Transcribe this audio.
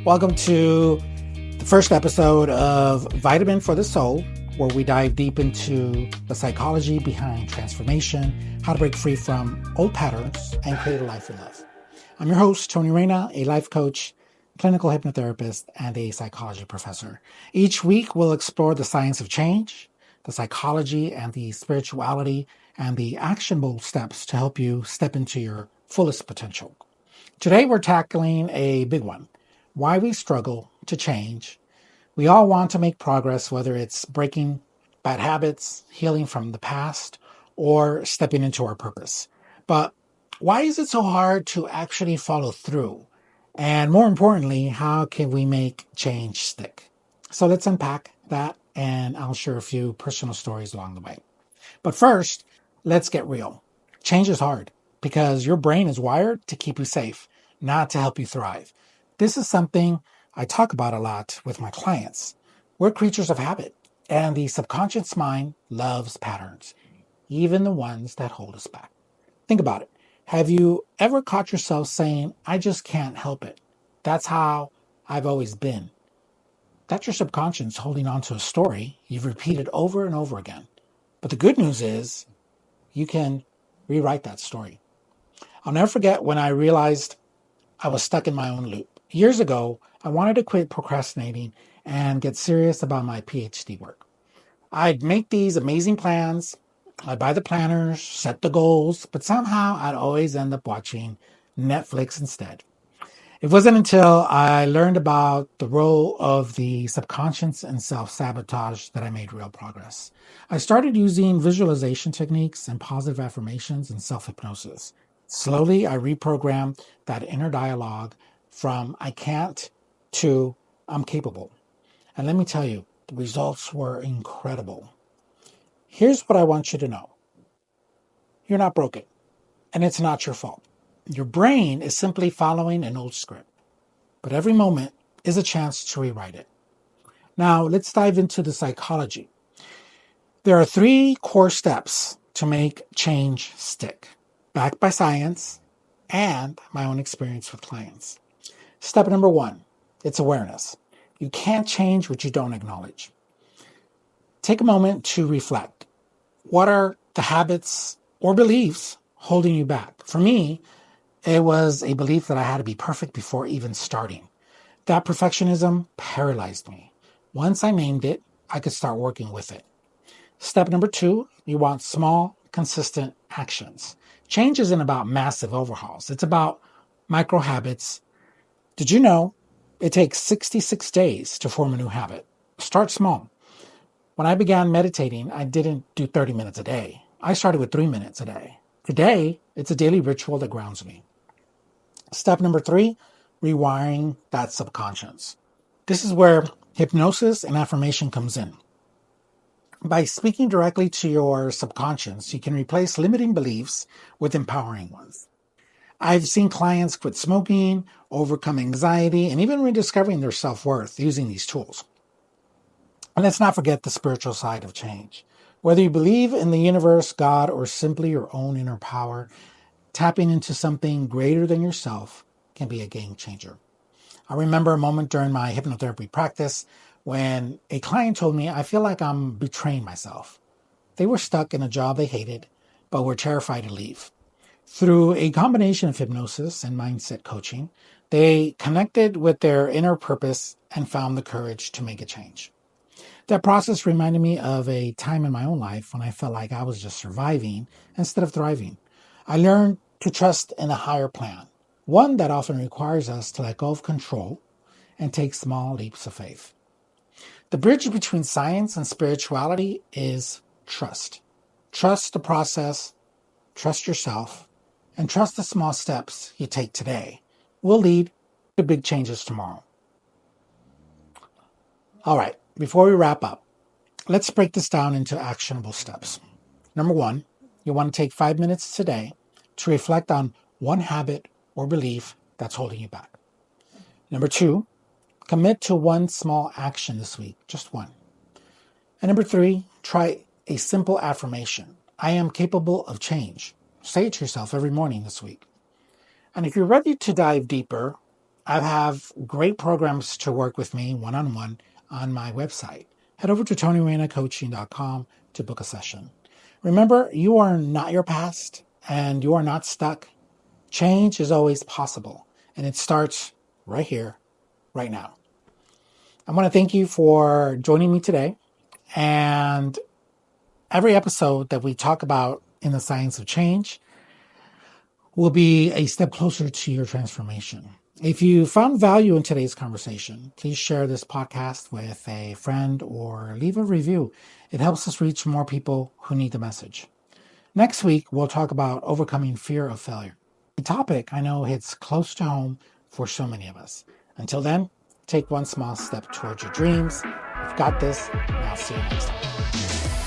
Welcome to the first episode of Vitamin for the Soul, where we dive deep into the psychology behind transformation, how to break free from old patterns, and create a life we love. I'm your host, Tony Reyna, a life coach, clinical hypnotherapist, and a psychology professor. Each week, we'll explore the science of change, the psychology and the spirituality, and the actionable steps to help you step into your fullest potential. Today, we're tackling a big one: why we struggle to change. We all want to make progress, whether it's breaking bad habits, healing from the past, or stepping into our purpose. But why is it so hard to actually follow through? And more importantly, how can we make change stick? So let's unpack that, and I'll share a few personal stories along the way. But first, let's get real. Change is hard because your brain is wired to keep you safe, not to help you thrive. This is something I talk about a lot with my clients. We're creatures of habit, and the subconscious mind loves patterns, even the ones that hold us back. Think about it. Have you ever caught yourself saying, I just can't help it? That's how I've always been. That's your subconscious holding on to a story you've repeated over and over again. But the good news is you can rewrite that story. I'll never forget when I realized I was stuck in my own loop. Years ago, I wanted to quit procrastinating and get serious about my PhD work. I'd make these amazing plans, I'd buy the planners, set the goals, but somehow I'd always end up watching Netflix instead. It wasn't until I learned about the role of the subconscious and self-sabotage that I made real progress. I started using visualization techniques and positive affirmations and self-hypnosis. Slowly, I reprogrammed that inner dialogue from I can't to I'm capable. And let me tell you, the results were incredible. Here's what I want you to know. You're not broken, and it's not your fault. Your brain is simply following an old script, but every moment is a chance to rewrite it. Now, let's dive into the psychology. There are 3 core steps to make change stick, backed by science and my own experience with clients. Step number 1, it's awareness. You can't change what you don't acknowledge. Take a moment to reflect. What are the habits or beliefs holding you back? For me, it was a belief that I had to be perfect before even starting. That perfectionism paralyzed me. Once I named it, I could start working with it. Step number 2, you want small, consistent actions. Change isn't about massive overhauls. It's about micro habits. Did you know it takes 66 days to form a new habit? Start small. When I began meditating, I didn't do 30 minutes a day. I started with 3 minutes a day. Today, it's a daily ritual that grounds me. Step number 3, rewiring that subconscious. This is where hypnosis and affirmation comes in. By speaking directly to your subconscious, you can replace limiting beliefs with empowering ones. I've seen clients quit smoking, overcome anxiety, and even rediscovering their self-worth using these tools. And let's not forget the spiritual side of change. Whether you believe in the universe, God, or simply your own inner power, tapping into something greater than yourself can be a game changer. I remember a moment during my hypnotherapy practice when a client told me, I feel like I'm betraying myself. They were stuck in a job they hated, but were terrified to leave. Through a combination of hypnosis and mindset coaching, they connected with their inner purpose and found the courage to make a change. That process reminded me of a time in my own life when I felt like I was just surviving instead of thriving. I learned to trust in a higher plan, one that often requires us to let go of control and take small leaps of faith. The bridge between science and spirituality is trust. Trust the process, trust yourself, and trust the small steps you take today will lead to big changes tomorrow. All right, before we wrap up, let's break this down into actionable steps. Number 1, you want to take 5 minutes today to reflect on one habit or belief that's holding you back. Number 2, commit to one small action this week, just one. And number 3, try a simple affirmation. I am capable of change. Say it to yourself every morning this week. And if you're ready to dive deeper, I have great programs to work with me one-on-one on my website. Head over to TonyReynaCoaching.com to book a session. Remember, you are not your past and you are not stuck. Change is always possible, and it starts right here, right now. I want to thank you for joining me today. And every episode that we talk about in the science of change will be a step closer to your transformation. If you found value in today's conversation, please share this podcast with a friend or leave a review. It helps us reach more people who need the message. Next week, we'll talk about overcoming fear of failure, a topic I know hits close to home for so many of us. Until then, take one small step towards your dreams. You've got this, and I'll see you next time.